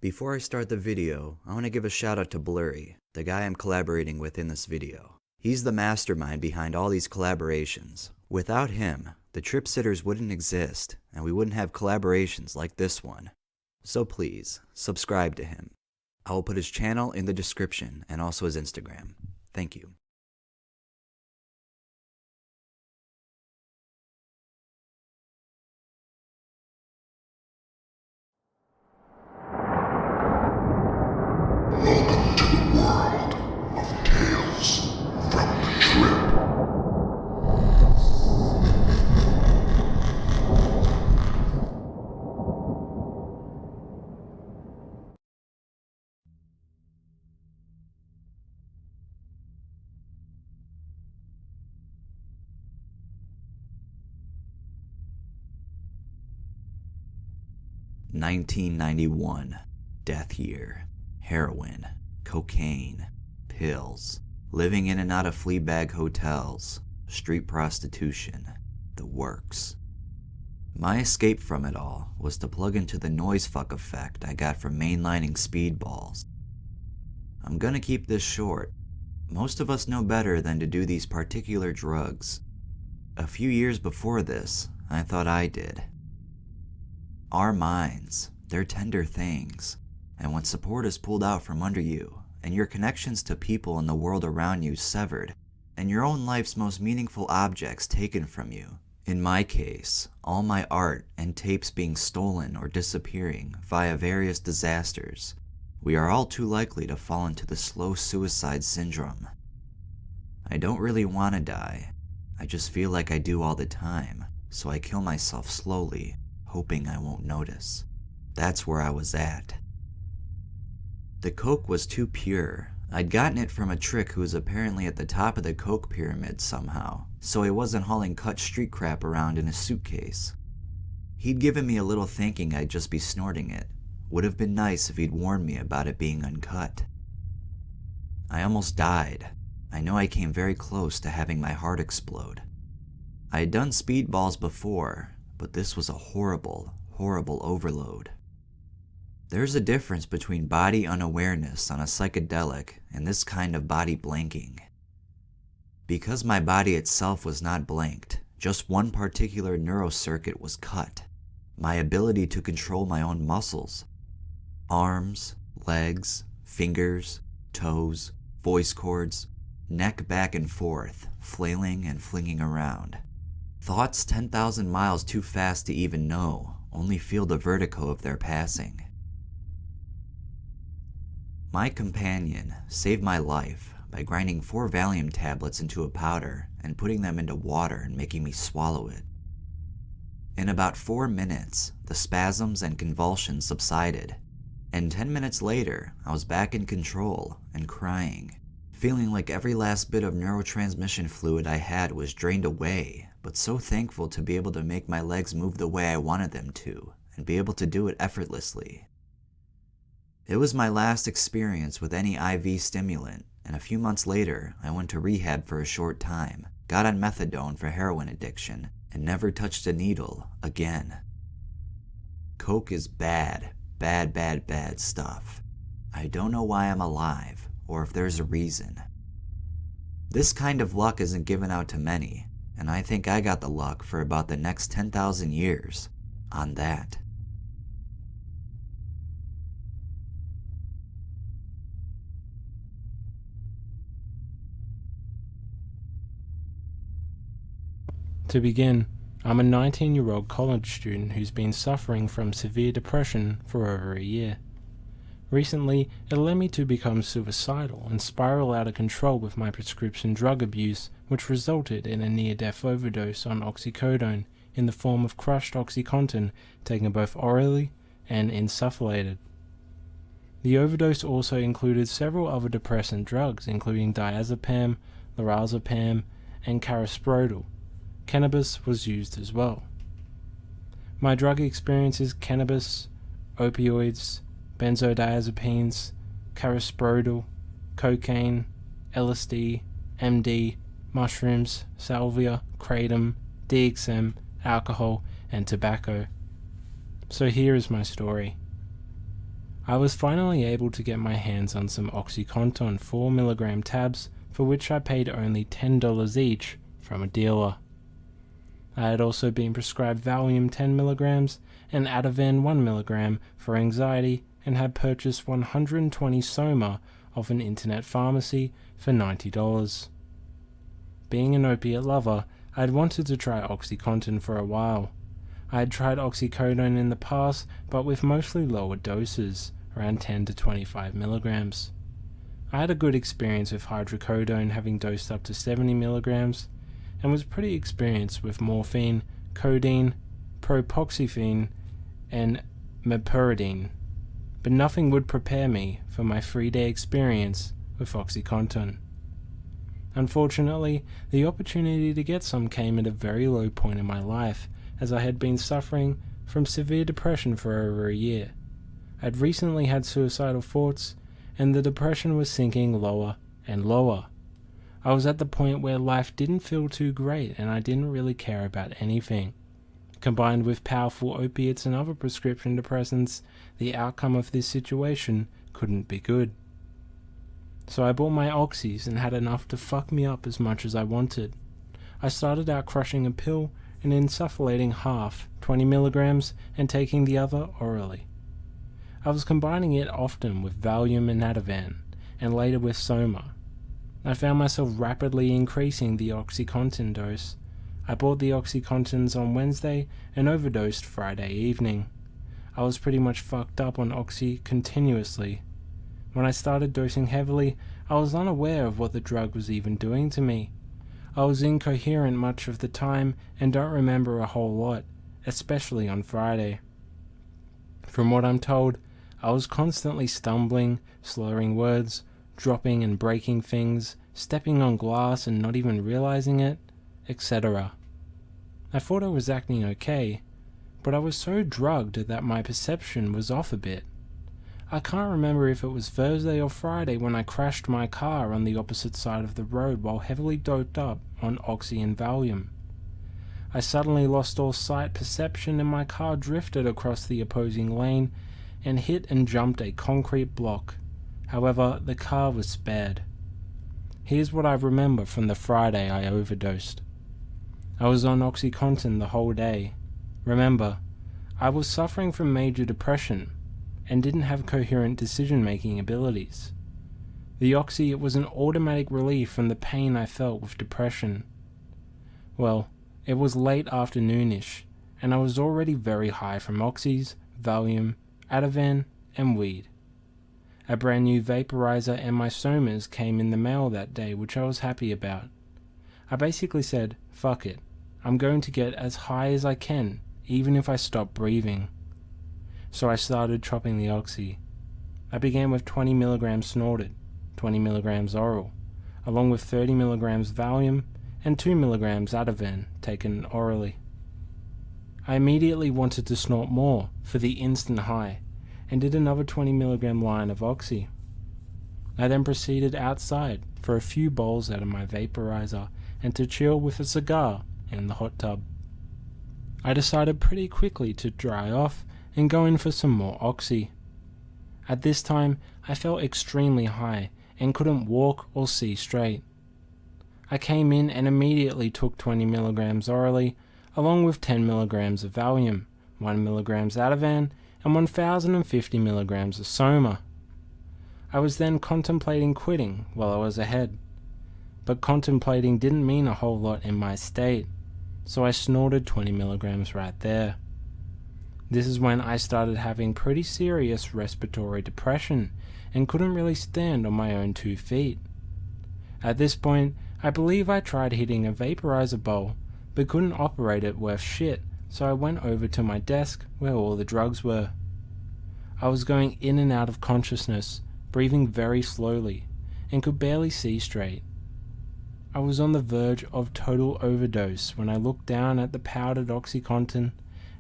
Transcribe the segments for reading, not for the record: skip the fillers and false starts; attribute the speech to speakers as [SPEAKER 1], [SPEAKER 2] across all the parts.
[SPEAKER 1] Before I start the video, I want to give a shout out to Blurriy, the guy I'm collaborating with in this video. He's the mastermind behind all these collaborations. Without him, the Trip Sitters wouldn't exist, and we wouldn't have collaborations like this one. So please, subscribe to him. I will put his channel in the description and also his Instagram. Thank you.
[SPEAKER 2] Welcome to the world of Tales from the Trip.
[SPEAKER 1] (1991) Death year. Heroin, cocaine, pills, living in and out of fleabag hotels, street prostitution, the works. My escape from it all was to plug into the noise fuck effect I got from mainlining speedballs. I'm gonna keep this short. Most of us know better than to do these particular drugs. A few years before this, I thought I did. Our minds, they're tender things. And when support is pulled out from under you, and your connections to people in the world around you severed, and your own life's most meaningful objects taken from you, in my case, all my art and tapes being stolen or disappearing via various disasters, we are all too likely to fall into the slow suicide syndrome. I don't really want to die, I just feel like I do all the time, so I kill myself slowly, hoping I won't notice. That's where I was at. The coke was too pure. I'd gotten it from a trick who was apparently at the top of the coke pyramid somehow, so he wasn't hauling cut street crap around in a suitcase. He'd given me a little thinking I'd just be snorting it. Would have been nice if he'd warned me about it being uncut. I almost died. I know I came very close to having my heart explode. I had done speedballs before, but this was a horrible, horrible overload. There's a difference between body unawareness on a psychedelic and this kind of body blanking. Because my body itself was not blanked, just one particular neurocircuit was cut. My ability to control my own muscles. Arms, legs, fingers, toes, voice cords, neck back and forth, flailing and flinging around. Thoughts 10,000 miles too fast to even know, only feel the vertigo of their passing. My companion saved my life by grinding 4 Valium tablets into a powder and putting them into water and making me swallow it. In about 4 minutes, the spasms and convulsions subsided, and 10 minutes later, I was back in control and crying, feeling like every last bit of neurotransmission fluid I had was drained away, but so thankful to be able to make my legs move the way I wanted them to, and be able to do it effortlessly. It was my last experience with any IV stimulant, and a few months later, I went to rehab for a short time, got on methadone for heroin addiction, and never touched a needle again. Coke is bad, bad, bad, bad stuff. I don't know why I'm alive, or if there's a reason. This kind of luck isn't given out to many, and I think I got the luck for about the next 10,000 years on that.
[SPEAKER 3] To begin, I'm a 19-year-old college student who's been suffering from severe depression for over a year. Recently, it led me to become suicidal and spiral out of control with my prescription drug abuse, which resulted in a near-death overdose on oxycodone in the form of crushed Oxycontin taken both orally and insufflated. The overdose also included several other depressant drugs, including Diazepam, Lorazepam, and Carisoprodol. Cannabis was used as well. My drug experience is cannabis, opioids, benzodiazepines, Carisoprodol, cocaine, LSD, MD, mushrooms, salvia, kratom, DXM, alcohol, and tobacco. So here is my story. I was finally able to get my hands on some Oxycodone 4mg tabs, for which I paid only $10 each from a dealer. I had also been prescribed Valium 10mg and Ativan 1mg for anxiety and had purchased 120 Soma off an internet pharmacy for $90. Being an opiate lover, I had wanted to try Oxycontin for a while. I had tried Oxycodone in the past, but with mostly lower doses, around 10 to 25 milligrams. I had a good experience with hydrocodone, having dosed up to 70 milligrams, and was pretty experienced with morphine, codeine, propoxyphene, and meperidine, but nothing would prepare me for my 3-day experience with Oxycontin. Unfortunately, the opportunity to get some came at a very low point in my life, as I had been suffering from severe depression for over a year. I had recently had suicidal thoughts, and the depression was sinking lower and lower. I was at the point where life didn't feel too great and I didn't really care about anything. Combined with powerful opiates and other prescription depressants, the outcome of this situation couldn't be good. So I bought my oxys and had enough to fuck me up as much as I wanted. I started out crushing a pill and insufflating half, 20 milligrams, and taking the other orally. I was combining it often with Valium and Ativan, and later with Soma. I found myself rapidly increasing the Oxycontin dose. I bought the Oxycontins on Wednesday and overdosed Friday evening. I was pretty much fucked up on Oxy continuously. When I started dosing heavily, I was unaware of what the drug was even doing to me. I was incoherent much of the time and don't remember a whole lot, especially on Friday. From what I'm told, I was constantly stumbling, slurring words, dropping and breaking things, stepping on glass and not even realizing it, etc. I thought I was acting okay, but I was so drugged that my perception was off a bit. I can't remember if it was Thursday or Friday when I crashed my car on the opposite side of the road while heavily doped up on Oxy and Valium. I suddenly lost all sight perception and my car drifted across the opposing lane and hit and jumped a concrete block. However, the car was spared. Here's what I remember from the Friday I overdosed. I was on Oxycontin the whole day. Remember, I was suffering from major depression and didn't have coherent decision-making abilities. The Oxy, it was an automatic relief from the pain I felt with depression. Well, it was late afternoonish, and I was already very high from Oxys, Valium, Ativan, and weed. A brand new vaporizer and my Somas came in the mail that day, which I was happy about. I basically said, fuck it, I'm going to get as high as I can, even if I stop breathing. So I started chopping the Oxy. I began with 20 milligrams snorted, 20 milligrams oral, along with 30 milligrams Valium and 2 milligrams Ativan taken orally. I immediately wanted to snort more for the instant high, and did another 20 milligram line of Oxy. I then proceeded outside for a few bowls out of my vaporizer and to chill with a cigar in the hot tub. I decided pretty quickly to dry off and go in for some more Oxy. At this time, I felt extremely high and couldn't walk or see straight. I came in and immediately took 20 milligrams orally, along with 10 milligrams of Valium, 1 milligrams Ativan, and 1050 milligrams of Soma. I was then contemplating quitting while I was ahead, but contemplating didn't mean a whole lot in my state, so I snorted 20 milligrams right there. This is when I started having pretty serious respiratory depression and couldn't really stand on my own 2 feet. At this point, I believe I tried hitting a vaporizer bowl, but couldn't operate it worth shit, so I went over to my desk where all the drugs were. I was going in and out of consciousness, breathing very slowly, and could barely see straight. I was on the verge of total overdose when I looked down at the powdered Oxycontin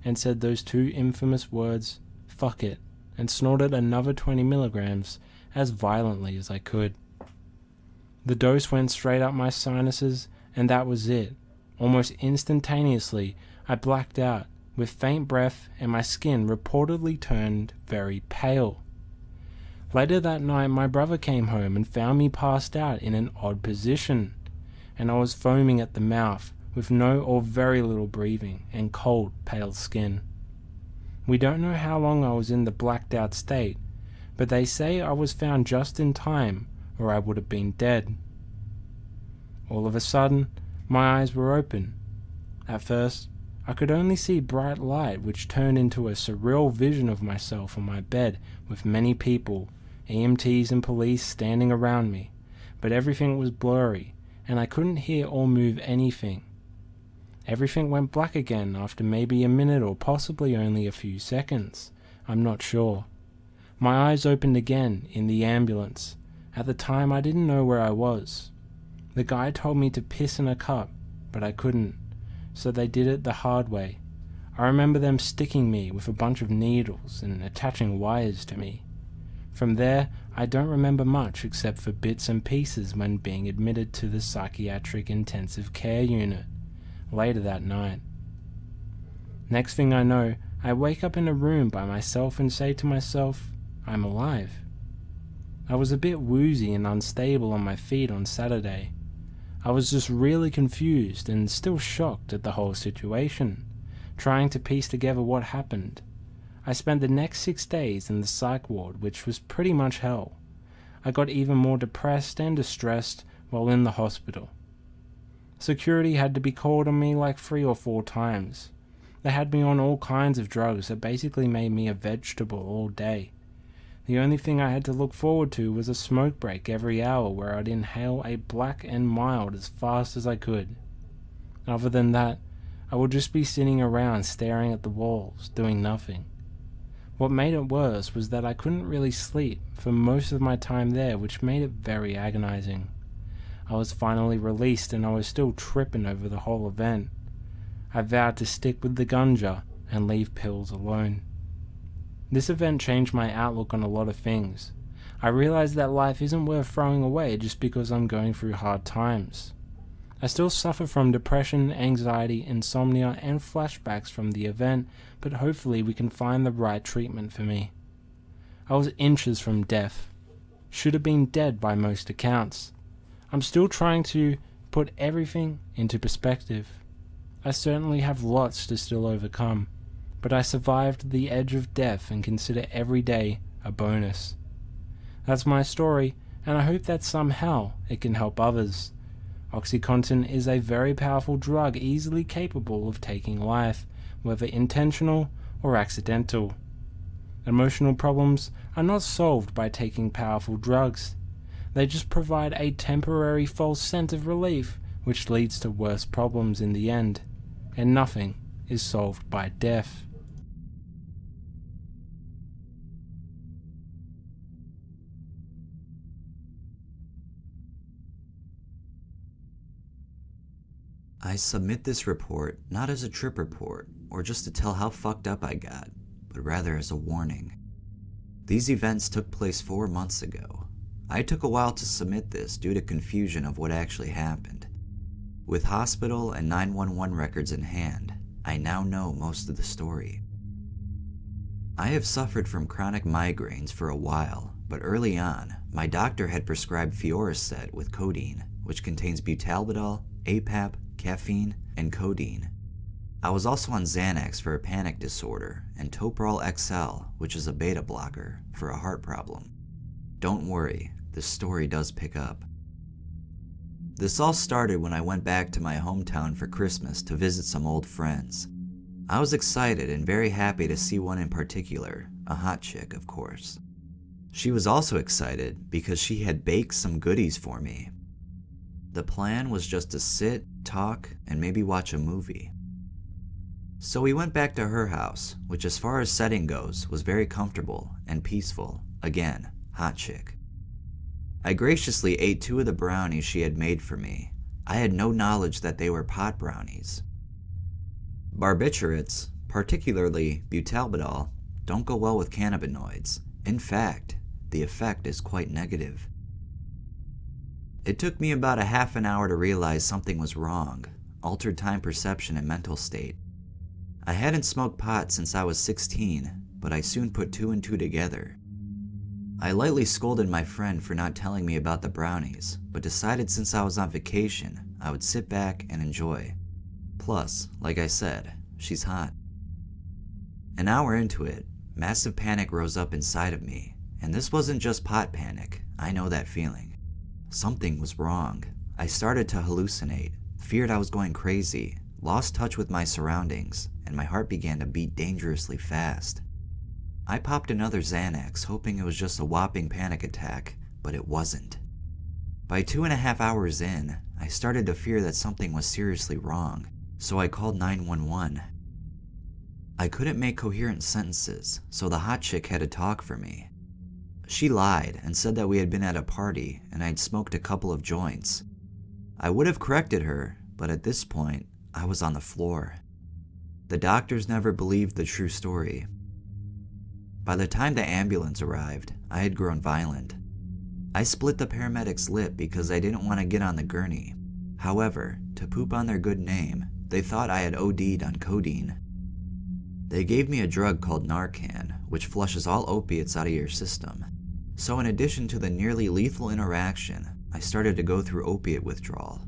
[SPEAKER 3] and said those 2 infamous words, fuck it, and snorted another 20 milligrams as violently as I could. The dose went straight up my sinuses, and that was it. Almost instantaneously, I blacked out, with faint breath, and my skin reportedly turned very pale. Later that night, my brother came home and found me passed out in an odd position, and I was foaming at the mouth with no or very little breathing and cold, pale skin. We don't know how long I was in the blacked out state, but they say I was found just in time or I would have been dead. All of a sudden, my eyes were open. At first, I could only see bright light, which turned into a surreal vision of myself on my bed with many people, EMTs and police standing around me, but everything was blurry and I couldn't hear or move anything. Everything went black again after maybe a minute or possibly only a few seconds. I'm not sure. My eyes opened again in the ambulance. At the time I didn't know where I was. The guy told me to piss in a cup, but I couldn't, so they did it the hard way. I remember them sticking me with a bunch of needles and attaching wires to me. From there, I don't remember much except for bits and pieces when being admitted to the psychiatric intensive care unit later that night. Next thing I know, I wake up in a room by myself and say to myself, I'm alive. I was a bit woozy and unstable on my feet on Saturday. I was just really confused and still shocked at the whole situation, trying to piece together what happened. I spent the next 6 days in the psych ward, which was pretty much hell. I got even more depressed and distressed while in the hospital. Security had to be called on me like 3 or 4 times. They had me on all kinds of drugs that basically made me a vegetable all day. The only thing I had to look forward to was a smoke break every hour where I'd inhale a black and mild as fast as I could. Other than that, I would just be sitting around staring at the walls, doing nothing. What made it worse was that I couldn't really sleep for most of my time there, which made it very agonizing. I was finally released and I was still tripping over the whole event. I vowed to stick with the ganja and leave pills alone. This event changed my outlook on a lot of things. I realized that life isn't worth throwing away just because I'm going through hard times. I still suffer from depression, anxiety, insomnia, and flashbacks from the event, but hopefully we can find the right treatment for me. I was inches from death. Should have been dead by most accounts. I'm still trying to put everything into perspective. I certainly have lots to still overcome, but I survived the edge of death and consider every day a bonus. That's my story, and I hope that somehow it can help others. Oxycontin is a very powerful drug easily capable of taking life, whether intentional or accidental. Emotional problems are not solved by taking powerful drugs. They just provide a temporary false sense of relief, which leads to worse problems in the end, and nothing is solved by death.
[SPEAKER 1] I submit this report not as a trip report or just to tell how fucked up I got, but rather as a warning. These events took place 4 months ago. I took a while to submit this due to confusion of what actually happened. With hospital and 911 records in hand, I now know most of the story. I have suffered from chronic migraines for a while, but early on, my doctor had prescribed Fioricet with codeine, which contains Butalbital, APAP, caffeine, and codeine. I was also on Xanax for a panic disorder, and Metoprolol XL, which is a beta blocker, for a heart problem. Don't worry, the story does pick up. This all started when I went back to my hometown for Christmas to visit some old friends. I was excited and very happy to see one in particular, a hot chick, of course. She was also excited because she had baked some goodies for me. The plan was just to sit, talk, and maybe watch a movie. So we went back to her house, which as far as setting goes, was very comfortable and peaceful. Again, hot chick. I graciously ate 2 of the brownies she had made for me. I had no knowledge that they were pot brownies. Barbiturates, particularly butalbital, don't go well with cannabinoids. In fact, the effect is quite negative. It took me about a half an hour to realize something was wrong, altered time perception and mental state. I hadn't smoked pot since I was 16, but I soon put 2 and 2 together. I lightly scolded my friend for not telling me about the brownies, but decided since I was on vacation, I would sit back and enjoy. Plus, like I said, she's hot. An hour into it, massive panic rose up inside of me, and this wasn't just pot panic, I know that feeling. Something was wrong. I started to hallucinate, feared I was going crazy, lost touch with my surroundings, and my heart began to beat dangerously fast. I popped another Xanax, hoping it was just a whopping panic attack, but it wasn't. By 2.5 hours in, I started to fear that something was seriously wrong, so I called 911. I couldn't make coherent sentences, so the hot chick had to talk for me. She lied and said that we had been at a party and I'd smoked a couple of joints. I would have corrected her, but at this point, I was on the floor. The doctors never believed the true story. By the time the ambulance arrived, I had grown violent. I split the paramedic's lip because I didn't want to get on the gurney. However, to poop on their good name, they thought I had OD'd on codeine. They gave me a drug called NARCAN, which flushes all opiates out of your system. So in addition to the nearly lethal interaction, I started to go through opiate withdrawal.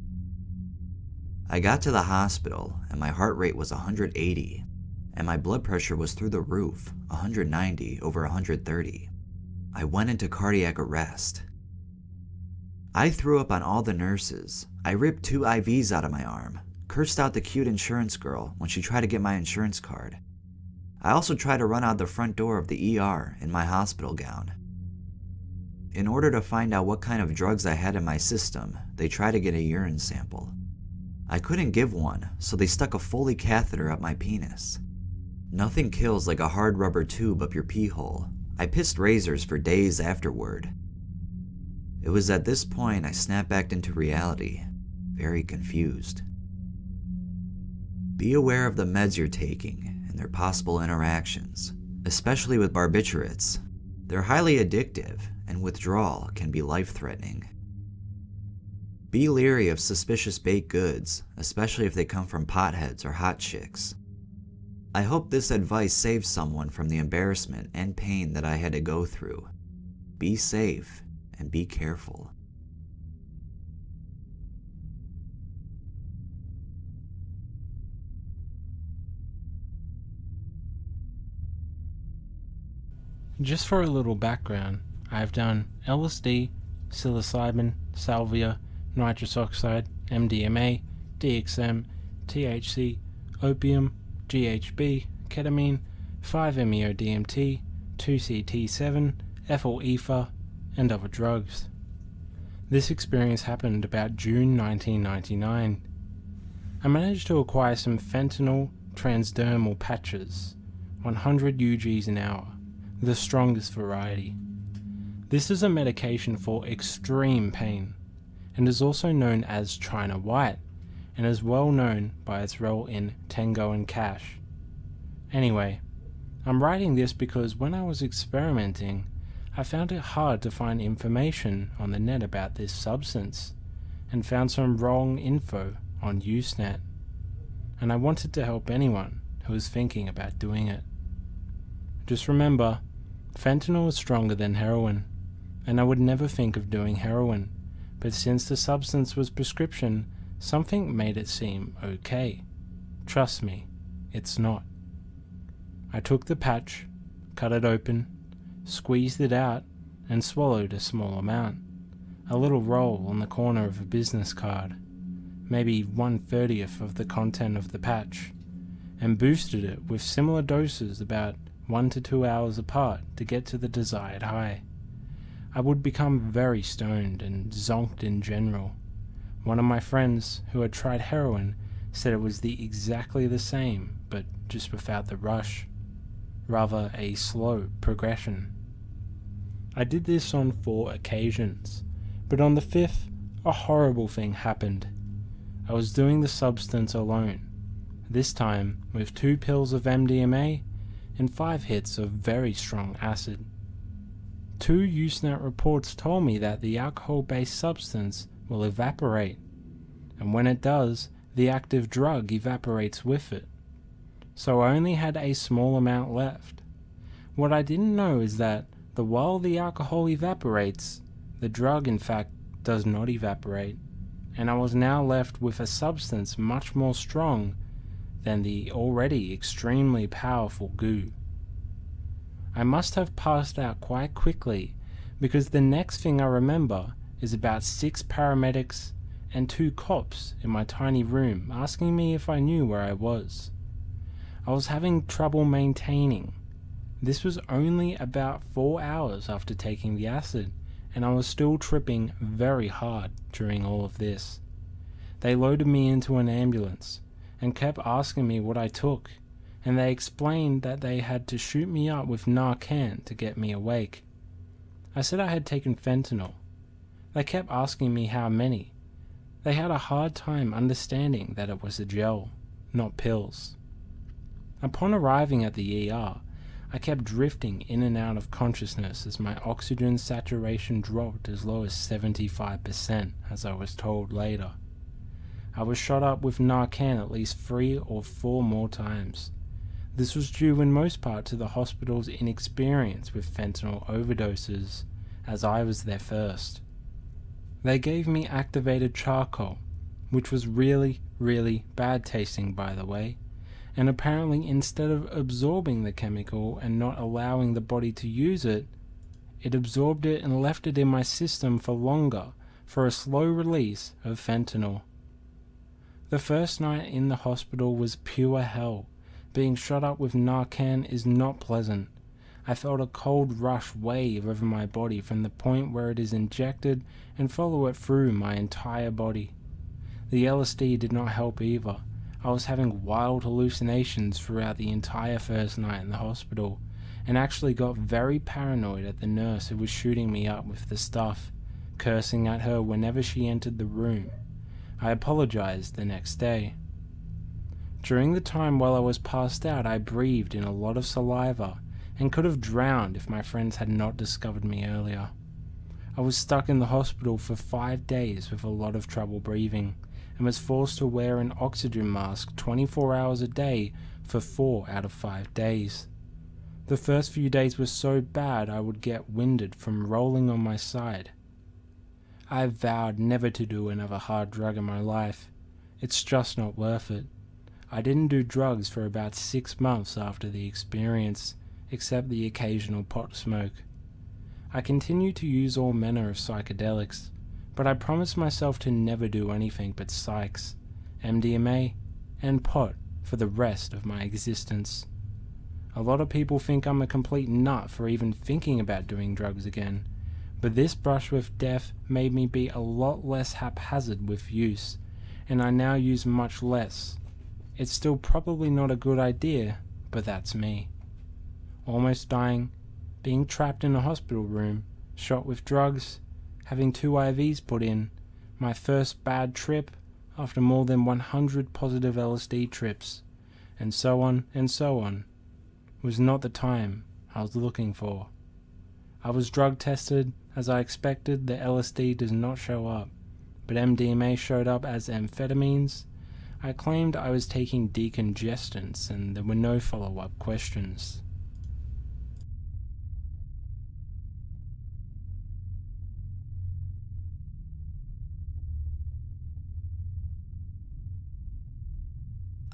[SPEAKER 1] I got to the hospital and my heart rate was 180, and my blood pressure was through the roof, 190 over 130. I went into cardiac arrest. I threw up on all the nurses. I ripped 2 IVs out of my arm, cursed out the cute insurance girl when she tried to get my insurance card. I also tried to run out the front door of the ER in my hospital gown. In order to find out what kind of drugs I had in my system, they tried to get a urine sample. I couldn't give one, so they stuck a Foley catheter up my penis. Nothing kills like a hard rubber tube up your pee hole. I pissed razors for days afterward. It was at this point I snapped back into reality, very confused. Be aware of the meds you're taking and their possible interactions, especially with barbiturates. They're highly addictive, and withdrawal can be life-threatening. Be leery of suspicious baked goods, especially if they come from potheads or hot chicks. I hope this advice saves someone from the embarrassment and pain that I had to go through. Be safe and be careful.
[SPEAKER 3] Just for a little background, I've done LSD, psilocybin, salvia, nitrous oxide, MDMA, DXM, THC, opium, GHB, ketamine, 5-MeO-DMT, 2-CT7, ethyl ether, and other drugs. This experience happened about June 1999. I managed to acquire some fentanyl transdermal patches, 100 UGs an hour, the strongest variety. This is a medication for extreme pain, and is also known as China White, and is well known by its role in Tango and Cash. Anyway, I'm writing this because when I was experimenting, I found it hard to find information on the net about this substance, and found some wrong info on Usenet, and I wanted to help anyone who was thinking about doing it. Just remember, fentanyl is stronger than heroin, and I would never think of doing heroin, but since the substance was prescription, something made it seem okay. Trust me, it's not. I took the patch, cut it open, squeezed it out, and swallowed a small amount. A little roll on the corner of a business card, maybe 1/30th of the content of the patch, and boosted it with similar doses about 1 to 2 hours apart to get to the desired high. I would become very stoned and zonked in general. One of my friends who had tried heroin said it was exactly the same, but just without the rush. Rather a slow progression. I did this on 4 occasions, but on the 5th, a horrible thing happened. I was doing the substance alone, this time with 2 pills of MDMA and 5 hits of very strong acid. 2 Usenet reports told me that the alcohol-based substance will evaporate, and when it does, the active drug evaporates with it. So I only had a small amount left. What I didn't know is that that while the alcohol evaporates, the drug in fact does not evaporate, and I was now left with a substance much more strong than the already extremely powerful goo. I must have passed out quite quickly, because the next thing I remember is about 6 paramedics and 2 cops in my tiny room asking me if I knew where I was. I was having trouble maintaining. This was only about 4 hours after taking the acid, and I was still tripping very hard during all of this. They loaded me into an ambulance and kept asking me what I took, and they explained that they had to shoot me up with NARCAN to get me awake. I said I had taken fentanyl. They kept asking me how many. They had a hard time understanding that it was a gel, not pills. Upon arriving at the ER, I kept drifting in and out of consciousness as my oxygen saturation dropped as low as 75%, as I was told later. I was shot up with NARCAN at least 3 or 4 more times. This was due in most part to the hospital's inexperience with fentanyl overdoses, as I was their first. They gave me activated charcoal, which was really, really bad tasting by the way, and apparently instead of absorbing the chemical and not allowing the body to use it, it absorbed it and left it in my system for longer for a slow release of fentanyl. The first night in the hospital was pure hell. Being shot up with NARCAN is not pleasant. I felt a cold rush wave over my body from the point where it is injected and follow it through my entire body. The LSD did not help either. I was having wild hallucinations throughout the entire first night in the hospital, and actually got very paranoid at the nurse who was shooting me up with the stuff, cursing at her whenever she entered the room. I apologized the next day. During the time while I was passed out, I breathed in a lot of saliva and could have drowned if my friends had not discovered me earlier. I was stuck in the hospital for 5 days with a lot of trouble breathing, and was forced to wear an oxygen mask 24 hours a day for 4 out of 5 days. The first few days were so bad I would get winded from rolling on my side. I vowed never to do another hard drug in my life. It's just not worth it. I didn't do drugs for about 6 months after the experience, except the occasional pot smoke. I continued to use all manner of psychedelics, but I promised myself to never do anything but psychs, MDMA, and pot for the rest of my existence. A lot of people think I'm a complete nut for even thinking about doing drugs again, but this brush with death made me be a lot less haphazard with use, and I now use much less. It's still probably not a good idea, but that's me. Almost dying, being trapped in a hospital room, shot with drugs, having 2 IVs put in, my first bad trip after more than 100 positive LSD trips, and so on, was not the time I was looking for. I was drug tested. As I expected, the LSD does not show up, but MDMA showed up as amphetamines. I claimed I was taking decongestants, and there were no follow-up questions.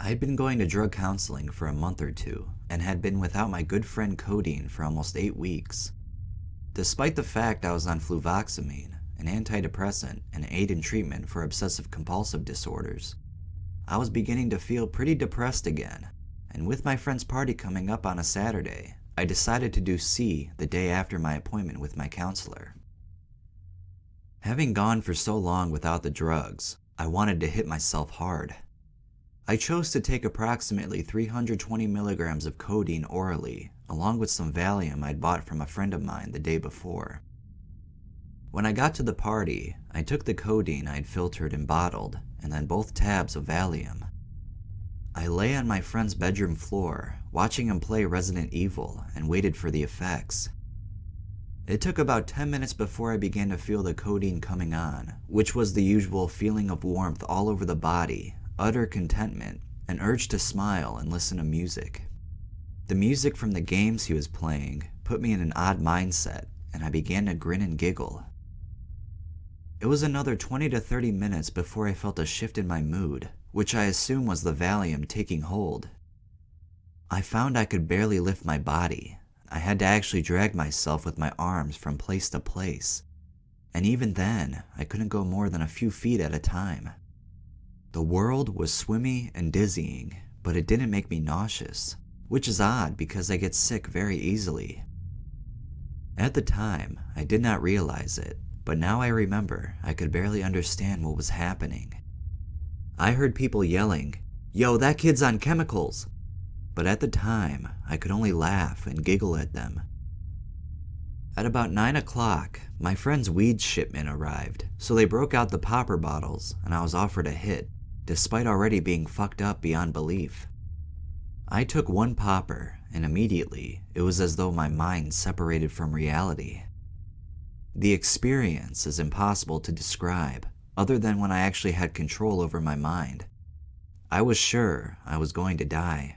[SPEAKER 1] I had been going to drug counseling for a month or 2, and had been without my good friend Codeine for almost 8 weeks. Despite the fact I was on fluvoxamine, an antidepressant, and aid in treatment for obsessive-compulsive disorders, I was beginning to feel pretty depressed again, and with my friend's party coming up on a Saturday, I decided to do C the day after my appointment with my counselor. Having gone for so long without the drugs, I wanted to hit myself hard. I chose to take approximately 320 milligrams of codeine orally, along with some Valium I'd bought from a friend of mine the day before. When I got to the party, I took the codeine I'd filtered and bottled, and then both tabs of Valium. I lay on my friend's bedroom floor, watching him play Resident Evil, and waited for the effects. It took about 10 minutes before I began to feel the codeine coming on, which was the usual feeling of warmth all over the body, utter contentment, an urge to smile and listen to music. The music from the games he was playing put me in an odd mindset, and I began to grin and giggle. It was another 20 to 30 minutes before I felt a shift in my mood, which I assume was the Valium taking hold. I found I could barely lift my body. I had to actually drag myself with my arms from place to place, and even then, I couldn't go more than a few feet at a time. The world was swimmy and dizzying, but it didn't make me nauseous, which is odd because I get sick very easily. At the time, I did not realize it, but now I remember I could barely understand what was happening. I heard people yelling, "Yo, that kid's on chemicals!" But at the time, I could only laugh and giggle at them. At about 9 o'clock, my friend's weed shipment arrived, so they broke out the popper bottles and I was offered a hit, despite already being fucked up beyond belief. I took one popper, and immediately, it was as though my mind separated from reality. The experience is impossible to describe, other than when I actually had control over my mind. I was sure I was going to die.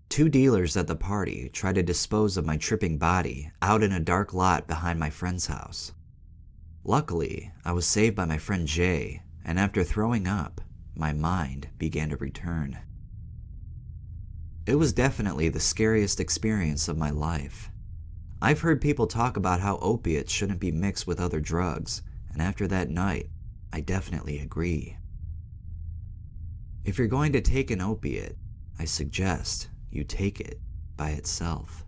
[SPEAKER 1] 2 dealers at the party tried to dispose of my tripping body out in a dark lot behind my friend's house. Luckily, I was saved by my friend Jay, and after throwing up, my mind began to return. It was definitely the scariest experience of my life. I've heard people talk about how opiates shouldn't be mixed with other drugs, and after that night, I definitely agree. If you're going to take an opiate, I suggest you take it by itself.